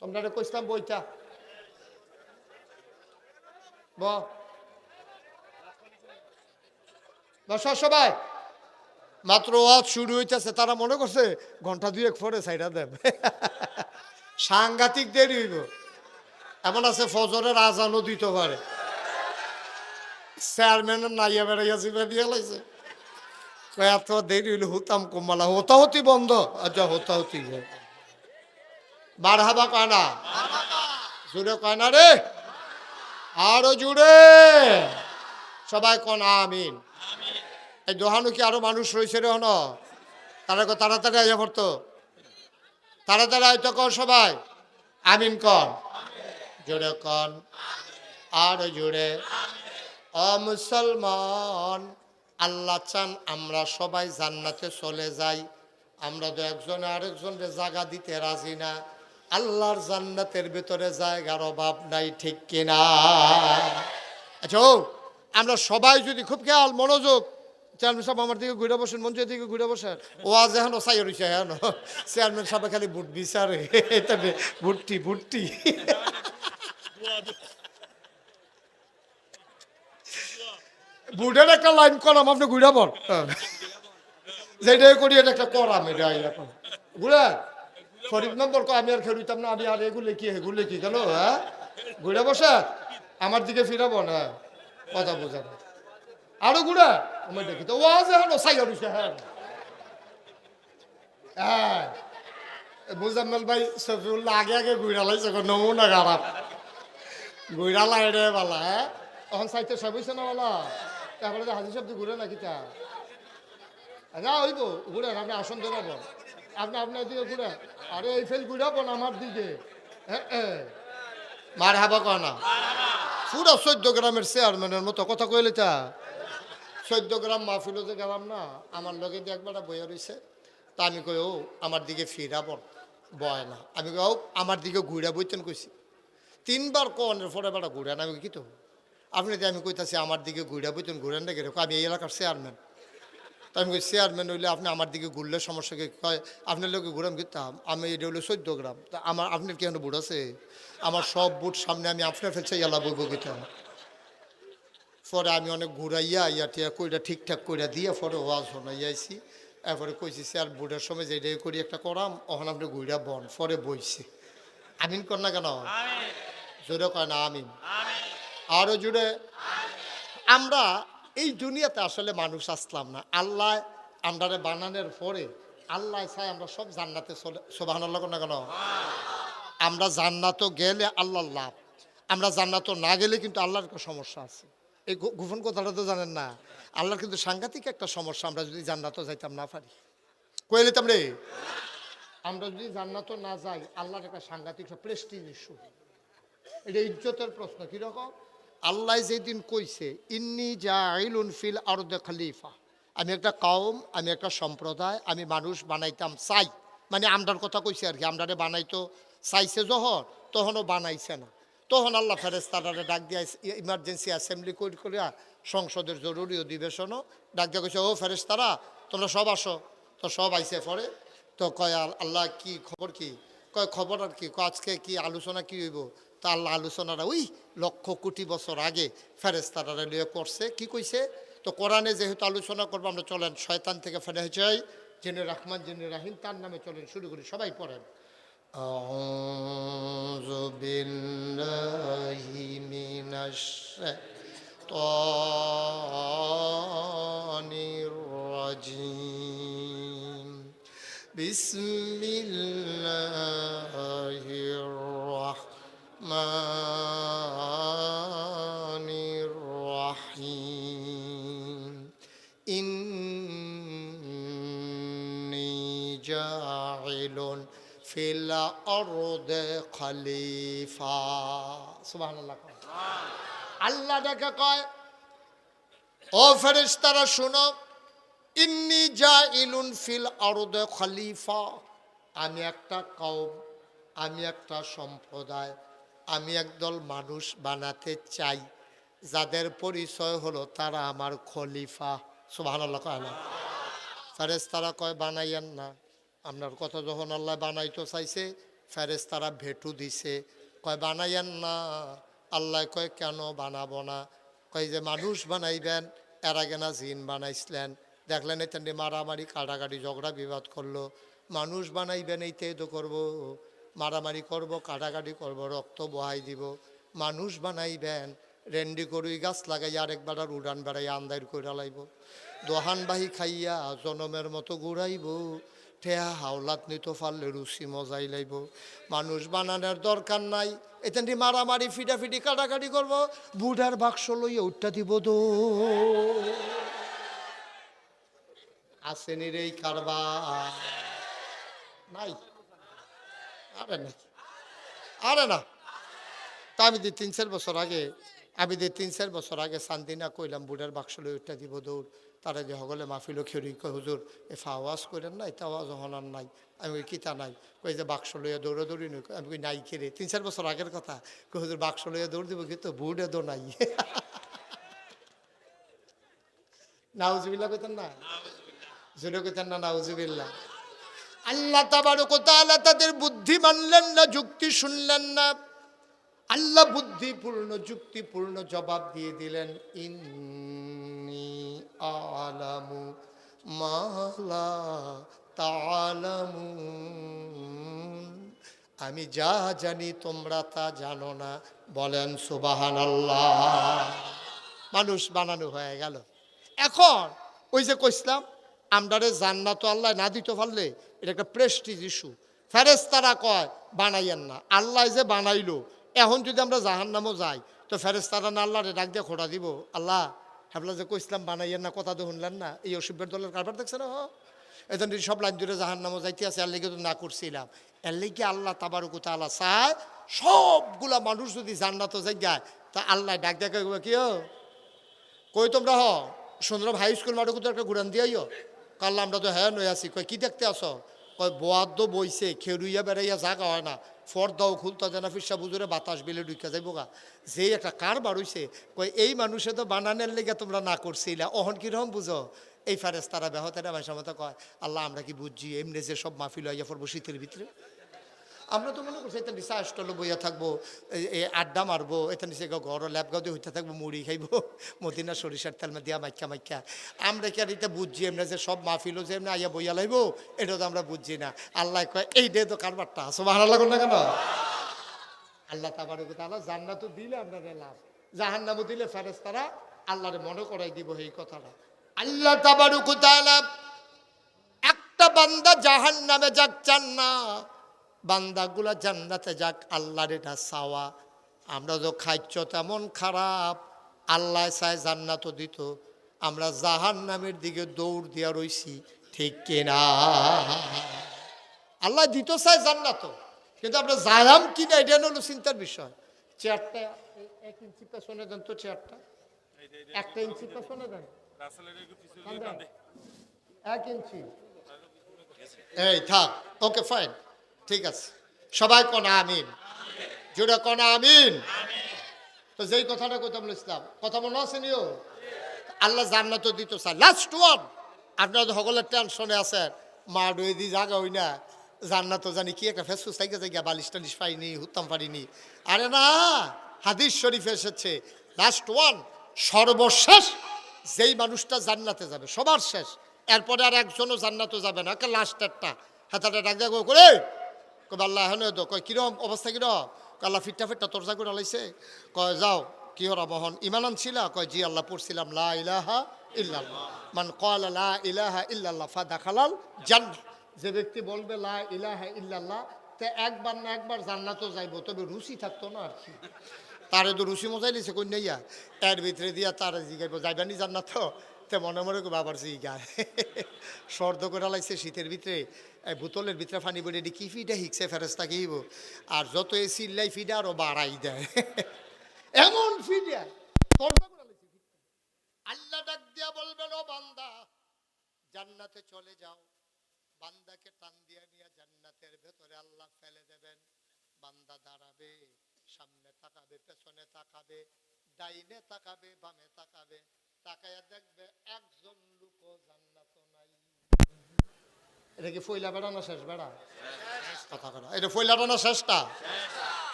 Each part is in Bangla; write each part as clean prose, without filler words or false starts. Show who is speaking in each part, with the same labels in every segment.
Speaker 1: তোমরা কইছিলাম বইটা বসা সবাই। মাত্র ওয়াজ শুরু হইতেছে, তারা মনে করছে ঘন্টা দুয়েক পরে সাইডা দেন। সাংঘাতিক দেরি হইব। এমন আছে ফজরের আজানও দিতে পারে। চেয়ারম্যানের নাইয়া বেড়াইয়া জিবা দিয়ে লাইছে, এত দেরি হইলে হতাম কমালা, হতাহতি বন্ধ। আচ্ছা হতাহতি বার হাবা কয় না, জুড়ে কয় না রে, আরো জুড়ে সবাই কন আমিন। এই দোহানো কি আরো মানুষ রয়েছে রে হন, তারা তাড়াতাড়ি আইয়া পড়তো, তাড়াতাড়ি আইতো কর সবাই আমিন কন, জোরে কন আরো জুড়ে। অ মুসলমান, আল্লাহ চান আমরা সবাই জান্নাতে চলে যাই, আমরা তো একজনে আরেকজনকে জায়গা দিতে রাজি না। আল্লাহর জান্নাতের ভেতরে জায়গার অভাব নাই, ঠিক কিনা? আচ্ছা আমরা সবাই যদি খুব খেয়াল মনোযোগ, চেয়ারম্যান সাহেব আমার দিকে ঘুরে বসেন, মঞ্চের দিকে ঘুরে বসেন। ও আজ এখন সাই রয়েছে হ্যাঁ, চেয়ারম্যান সাহেব খালি ভোট বিচারে, ভুট্টি ভুট্টি। বুটের একটা লাইন করাম, আপনি ঘুরে বল যেটাই করি, এটা একটা করাম, এটা ঘুরে শরীফ নম্বর আমি আর খেলতাম না, আমি আর এগুলো কি এগুলো কি গেল, হ্যাঁ ঘুরে বসে আমার দিকে ফিরাবো না, কথা বোঝার আরো ঘুরে আমি দেখি তো ওয়াজ এখন সাই হইছে। হ্যাঁ হ্যাঁ মুজাম্মেল ভাই সফিউল্লাহ আগে আগে ঘুরা লাইছে, নমুনা খারাপ ঘুরা লাই রে বালা। হ্যাঁ তখন সাইতে সব হইছে না বালা, তারপরে হাজির শব্দ ঘুরে নাকি তা যা হইব ঘুরে, আপনি আসন ধরাবো, আপনি আপনার দিকে ঘুরে, আরে এই ফেল ঘুরাবো না আমার দিকে। হ্যাঁ মার হাবা কয় না, পুরো 14 গ্রামের চেয়ারম্যানের মতো কথা কইলে তা। 14 গ্রাম মাহফিলতে গেলাম না, আমার লগে দিয়ে একবার বইয়া রয়েছে, তা আমি কই ও আমার দিকে ফিরাবো, বয় না, আমি কই ও আমার দিকে ঘুরা বইতেন কইছি, 3বার কনের পরে বেড়া ঘুরেন, আমি কি তো আপনি আমি কইতাছি আমার দিকে ঘুরা বইতেন, ঘুরেন না কিরকম, আমি এই এলাকার চেয়ারম্যান। তা আমি কই চেয়ারম্যান হইলে আপনি আমার দিকে ঘুরলে সমস্যা কি, কয় আপনার লোকে ঘুরাম কিতাম, আমি এটা হলো 14 গ্রাম, তা আমার আপনার কি বুট আছে, আমার সব বুট সামনে, আমি আপনার ফেলছে ইয়ালা বইব কিতাম। পরে আমি অনেক ঘুরাইয়া ইয়াটিয়া কইরা ঠিকঠাক কইরা দিয়ে পরে ওয়াজ শোনাইয়াছি, এরপরে কইছি স্যার বুটের সময় যে এটাই করি একটা করাম, ওখানে আপনি ঘুরা বন, পরে বইছে। আমিন কর না কেন, জোরে কয় না আমিন, আরো জুড়ে। আমরা এই দুনিয়াতে আসলে মানুষ আসলাম না, আল্লাহ আমরারে বানানোর পরে আল্লাহ চাই আমরা সব জান্নাতে চলে, সুবহানাল্লাহ না কেন? আমরা জান্নাত গেলে আল্লাহ লাভ, আমরা জান্নাত না গেলে কিন্তু আল্লাহর একটা সমস্যা আছে। এই গোপন কথাটা তো জানেন না, আল্লাহর কিন্তু সাংঘাতিক একটা সমস্যা, আমরা যদি জান্নাত যাইতাম না পারি, কয়ে নিতাম রে, আমরা যদি জান্নাত না যাই আল্লাহর একটা সাংঘাতিক প্রেস্টিজ ইস্যু, এটা ইজ্জতের প্রশ্ন। কিরকম? আল্লাহ যেদিন কইছে ইন্নি জাইলুন ফিল আরদে খলিফা, আমি একটা কওম, আমি একটা সম্প্রদায়, আমি মানুষ বানাইতাম চাই, মানে আমরার কথা কইছে আর কি, আমরারে বানাইতো চাইছে যখন, তখনও বানাইছে না, তখন আল্লাহ ফেরেশতারে ডাক দিয়া ইমার্জেন্সি অ্যাসেম্বলি করিয়া সংসদের জরুরি অধিবেশনও ডাক দিয়া কইছে, ও ফেরেশতারা তোমরা সব আসো, তো সব আইসে পরে, তো কয় আল্লাহ কি খবর, কি কয় খবর আর কি, আজকে কি আলোচনা কি হইব, তা আল্লাহ আলোচনাটা ওই লক্ষ কোটি বছর আগে ফেরেশতারা লিয়ে করছে, কি কইছে, তো কোরআনে যেহেতু আলোচনা করবো আমরা চলেন শয়তান থেকে ফেলে যাই, যিনি রহমান যিনি রাহিম, তার নামে চলেন, শুরু করি, সবাই পড়েন। আউযু বিল্লাহি মিনাশ শাইতানির রাজিম, বিসমিল্লাহির রাহমানির রাহিম, ইন্নী জাইলুন ফিল আরদে খলিফা। সুবহানাল্লাহ। আল্লাহ ডাকে কয়, ও ফেরেশতারা শুনো, ইন্নী জাইলুন ফিল আরদে খলিফা, আমি একটা কওম, আমি একটা সম্প্রদায়, আমি একদল মানুষ বানাতে চাই, যাদের পরিচয় হলো তারা আমার খলিফা। সুবহানাল্লাহ। ফেরেশতারা কয় বানাইয়েন না, আপনার কথা যখন আল্লাহ বানাইতে চাইছে, ফেরেশতারা ভেটু দিছে, কয় বানাইয়েন না। আল্লাহ কয় কেন বানাবো না? কয় যে মানুষ বানাইবেন, এর আগে না জিন বানাইছিলেন, দেখলেন এতেন মারামারি কাটাকাটি ঝগড়া বিবাদ করলো। মানুষ বানাইবেন এইটাই তো করবো, মারামারি করব, কাটাকাটি করব, রক্ত বহাই দিব। মানুষ বানাইবেন, রেন্ডি করুই গাছ লাগাই আরেকবার আর উড়ান বেড়াই আন্দার কইরা লাইব, দোহানবাহি খাইয়া জনমের মতো ঘুরাইব, ঠেয়া হাওলাত নিতে পারলে রুচি মজাই লাইব। মানুষ বানানোর দরকার নাই, এতেন মারামারি ফিটাফিটি কাটাকাটি করবো, বুড়ার বাক্স লইয়া উঠটা দিব দো। আসেনি রে এই কারবার নাই? আরে না, আরে না। তা আমি 3-4 বছর আগে শান্তিনা কইলাম বুড়ার বাক্স লই উঠটা দিব দৌড়। তারা যে হগলে মাহফিল খেরি কয় হুজুর এফা আওয়াজ করেন না, এটা আওয়াজ হনার নাই। আমি ওই কিতা নাই, কই যে বাক্স লইয়া দৌড়াদৌড়ি নই। আমি কই নাই কেড়ে, 3-4 বছর আগের কথা। কই হুজুর বাক্স লইয়া দৌড় দিব, কিন্তু বুড়ে দো নাই। নাউজুবিল্লাহ কইতেন না, জোরে কইতেন না নাউজুবিল্লাহ। আল্লাহ তাবারক ওয়া তাআলা তাদের বুদ্ধি মানলেন না, যুক্তি শুনলেন না। আল্লাহ বুদ্ধিপূর্ণ যুক্তিপূর্ণ জবাব দিয়ে দিলেন, ইন্নী আলামু মা লা তা'লামুন, আমি যা জানি তোমরা তা জানো না। বলেন সুবহানাল্লাহ। মানুষ বানানো হয়ে গেল। এখন ওই যে কইছিলাম আমরারে জান্নাত আল্লাহ না দিতে পারলে এটা একটা প্রেস্টিজ ইস্যু। ফেরেশতারা কয় বানাইয়েন না, আল্লাহ যে বানাইলো, এখন যদি আমরা জাহান্নামও যাই তো ফেরেশতারা না আল্লাহরে ডাক দিয়ে খোঁড়া দিব, আল্লাহ হাবলা যে কইছিলাম বানাইয়েন না, কথা তো শুনলেন না। এই অসুবিধার দলের কারবার দেখছে না, এখন সব লাইন ধরে জাহান্নামও যাইতে আছে, এর লেগে তো না করছিলাম। এর লেগে আল্লাহ তাবারক ওয়া তাআলা চায় সবগুলা মানুষ যদি জান্নাতও যাই যায় তা আল্লাহ ডাক দেখে কি কই তোমরা সুন্দর হাই স্কুল মাঠে কোথাও একটা ঘুরান দিয়াইও। কাল্লা আমরা তো হ্যাঁ নই আছি। কয় কি দেখতে আসো? কয় বোয়াদ্দ বইছে, খেরুইয়া বেড়াইয়া জাগা হয় না, ফর্দাও খুলতা জানা ফিসা বুঝুরে বাতাস বেলে ঢুকা যাইব গা। যেই একটা কারবার হইছে, কয় এই মানুষে তো বানানের লেগে তোমরা না করছিলা, অহন কিরকম বুঝো? এই ফেরেশতারা বেহতেরা ভাষা মতো কয়, আল্লাহ আমরা কি বুঝছি এমনি যে সব মাহফিল হইয়া পড়বো শীতের ভিতরে? আমরা তো মনে করছি এটা নিচে স্টলে বইয়া থাকবো, আড্ডা মারবো, এটা নিচে ঘর ল্যাপগাও দিয়ে হইতে থাকবো, মুড়ি খাইবো মদিনা সরিষার তেল দিয়া মাইকা মাইকা। আমরা কি আর এটা বুঝছি এমনি যে সব মাহফিলও যে এমনি আইয়া বইয়া লাইবো? এটা তো আমরা বুঝছি না। আল্লাহ কয় এই ডে তো কারবারটা আসো, ভালো লাগুন না কেন? আল্লাহ তাবারক ওয়া তাআলা জান্নাতও দিলে আপনাদের লাভ, জাহান্নামও দিলে ফেরেশতারা আল্লাহরে মনে করাই দিব এই কথাটা। আল্লাহ তাবারক ওয়া তাআলা একটা বান্দা জাহান্নামে যাক চান না, বান্দাগুলা জান্নাতে যাক, আল্লাহর এটা চাওয়া। আমরা তো খাইছ তেমন খারাপ, আল্লাহ চায় জান্নাতও দিত, আমরা জাহান্নামের দিকে দৌড় দিয়া রইছি, ঠিক কিনা? আল্লাহ দিত চায় জান্নাতও, কিন্তু আমরা যাইলাম কিনা এটা হলো চিন্তার বিষয়। চেয়ারটা 1 ইঞ্চি পেছনে দেন তো, চেয়ারটা 1 ইঞ্চি পেছনে দেন, 1 ইঞ্চি। এই থাক, ওকে ফাইন, ঠিক আছে। সবাই কোন আমিন, জোরে কোন আমিন। তো যেই কথাটা কইতাম ইসলাম, কথা মনে আছে নিও? আল্লাহ জান্নাতও দিত চায়। লাস্ট ওয়ান, আপনারা তো সকলের টেনশনে আছেন, মা ডুয়ে দি জাগা হই না, জান্নাতও জানি কি একটা ফেসফুস থাইকে জায়গা, বালিশ টালিশ পাইনি, হুত্তাম পারিনি। আরে না, হাদিস শরীফ এসেছে লাস্ট ওয়ান, সর্বশেষ যেই মানুষটা জান্নাতে যাবে, সবার শেষ, এরপরে আর একজনও জান্নাতও যাবে না, লাস্টেরটা হাতাটা ডাক দেখ করে কয় আল্লাহ হ্যাঁ তো, কয় কিরম অবস্থা, কিরম? আল্লাহ ফিটটা ফিটটা তরজা করে লাইছে। কয় যাও কি হরা বহন ইমান আনছিলা? কয় জি আল্লাহ পড়ছিলাম লা ইলাহা ইল্লাল্লাহ, মান ক্বালা লা ইলাহা ইল্লাল্লাহ ফাদাখালাল জান্নাহ। যে ব্যক্তি বলবে লা ইলাহা ইল্লাল্লাহ, তে একবার না একবার জান্নাতও যাইব, তবে রুচি থাকতো না আর কি। তারে তো রুচি মজাই লিছে কন্যাইয়া, এর ভিতরে দিয়া তারা জিগাইব যাইবানি জান্নাত, তে মনে মনে বাবার জিগায় সর্দ করে লাইছে শীতের ভিতরে, বোতলের ভিতরে পানি বলে কি ফিডা হিকছে ফেরেস্তা কিব, আর যত এ চিল্লাই ফিডা আরো বাড়াই দেয়, এমন ফিডা আল্লাহ ডাক দিয়া বলবেন ও বান্দা জান্নাতে চলে যাও। বান্দাকে টান দিয়া নিয়ে জান্নাতের ভেতরে আল্লাহ ফেলে দেবেন। বান্দা দাঁড়াবে, সামনে তাকাবে, পেছনে তাকাবে, ডাইনে তাকাবে, বামে তাকাবে, তাকায়া দেখবে একজন লোকও জান্নাত নাই। এটা কি ফইলা বেড়া না শেষ বেড়া? কথা কথা, এটা ফইলাটা না শেষটা?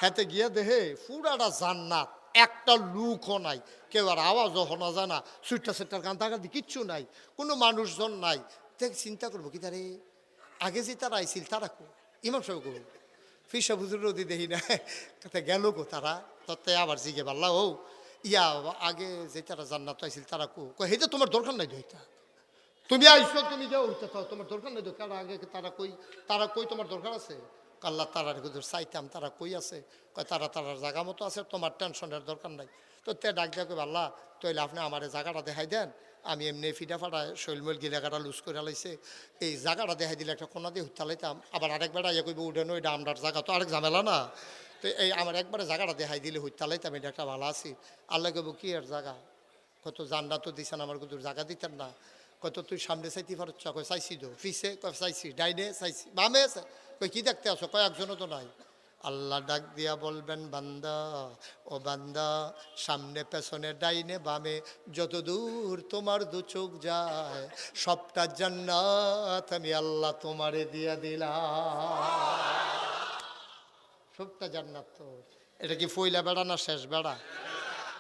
Speaker 1: হাতে গিয়ে দেহে পুরাটা জান্নাত, একটা লুকও নাই, কেউ আর আওয়াজও শোনা যায় না, সুইটার সেটার কান্দাকান্দি কিচ্ছু নাই, কোনো মানুষজন নাই। দেখ চিন্তা করবো কি তারে আগে যে তারা আইছিল তারা কো ইমাম সাহেব কো ফিসা হুজুর রদি দেখি না কথা গেল কো তারা তত্ত্বে আবার জিগে পারলা ও ইয়া আগে যে তারা জান্নাত আইছিল তারা কো হেতে তোমার দরকার নাই দইতা, তুমি আইসো তুমি যাও তোমার দরকার নেই, কারণ আগে তারা কই তোমার দরকার আছে? আল্লাহ তারার হুজুর চাইতাম, তারা কই আছে? কয় তারা তারার জায়গা মতো আছে, তোমার টেনশনের দরকার নাই। তো তে ডাক দেওয়া কই আল্লাহ তৈলে আপনি আমার জায়গাটা দেখাই দেন, আমি এমনি ফিটা ফাটা শৈলমৈল গিলাগাটা লুজ করে লাইছে, এই জায়গাটা দেখাই দিলে একটা কোনা দিয়ে হুতালাইতাম, আবার আরেকবার ইয়ে কইব উঠেন ওইটা আমরার জায়গা তো আরেক ঝামেলা না, তো এই আমার একবারে জায়গাটা দেখাই দিলে হুতালাইতাম, এটা একটা ভালো আছি। আল্লাহ কইব কি এর জায়গা? কত জান্নাত তো দিছেন আমার হুজুর, জায়গা দিতেন না? কত তুই সামনে চাইতে পারছ? কয় চাইছি তো, ফিসে কয় চাইছি, ডাইনে চাইছি, বামে কই কি দেখতে আসো? কয় একজনও তো নাই। আল্লাহ ডাক দিয়া বলবেন বান্দা ও বান্দা, সামনে পেছনে ডাইনে বামে যত দূর তোমার দু চোখ যায় সবটা জান্নাত আমি আল্লাহ তোমারে দিয়া দিলাম, সবটা জান্নাত। তো এটা কি ফইলা বেড়া না শেষ বেড়া?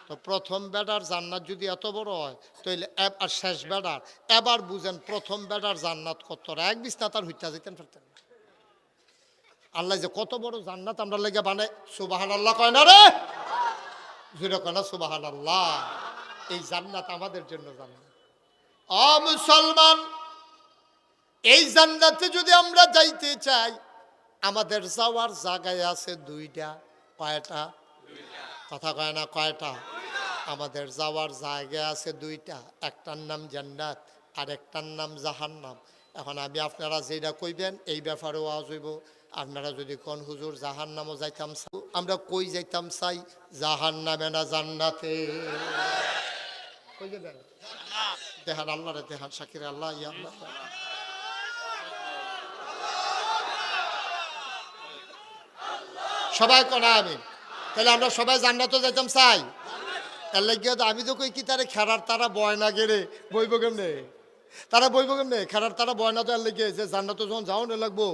Speaker 1: তো প্রথম বেড়ার জান্নাত যদি এত বড় হয় তাহলে আর শেষ বেড়ার এবার বুঝেন প্রথম বেড়ার জান্নাত কত, এক বিছনা তার হইতা যেতেন ফেরতেন না। আল্লাহ যে কত বড় জান্নাত আমরা লেগে বানায়, সুবহানাল্লাহ কয় না রে? জুড়ে কয় না সুবহানাল্লাহ? এই জান্নাত আমাদের জন্য জান্নাত। মুসলমান, এই জান্নাতে যদি আমরা যাইতে চাই আমাদের যাওয়ার জায়গায় আছে দুইটা। কয়টা? কথা কয় না কয়টা? আমাদের যাওয়ার জায়গা আছে দুইটা, একটার নাম জান্নাত আর একটার নাম জাহান্নাম। এখন আমি আপনারা যেটা কইবেন এই ব্যাপারেও আওয়াজ হইব। আপনারা যদি কোন হুজুর জাহান্নামও যাইতাম, আমরা কই যাইতাম চাই? জাহান্নামে না জান্নাতে? কই যাবেন? দেহান আল্লাহ রে, দেহান শাকির আল্লাহ, ইয়া আল্লাহ। সবাই কোনা আমি, তাহলে আমরা সবাই জান্নাতও যাইতাম চাই। এর লাগিয়ে তো আমি তো কই কি তারে খেরার তারা বয়না গেলে বইব কেমনে? তারা বইব কেমনে? খেরার তারা বয়না তো এর লেগে যে জান্নাত যখন যাও না লাগবো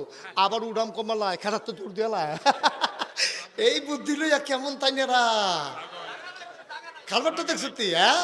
Speaker 1: আবার উড়াম কমালায় খেরার তো দূর দিয়ালায় এই বুদ্ধি লইয়া কেমন তাই নেরা খালবারটা দেখছি, হ্যাঁ।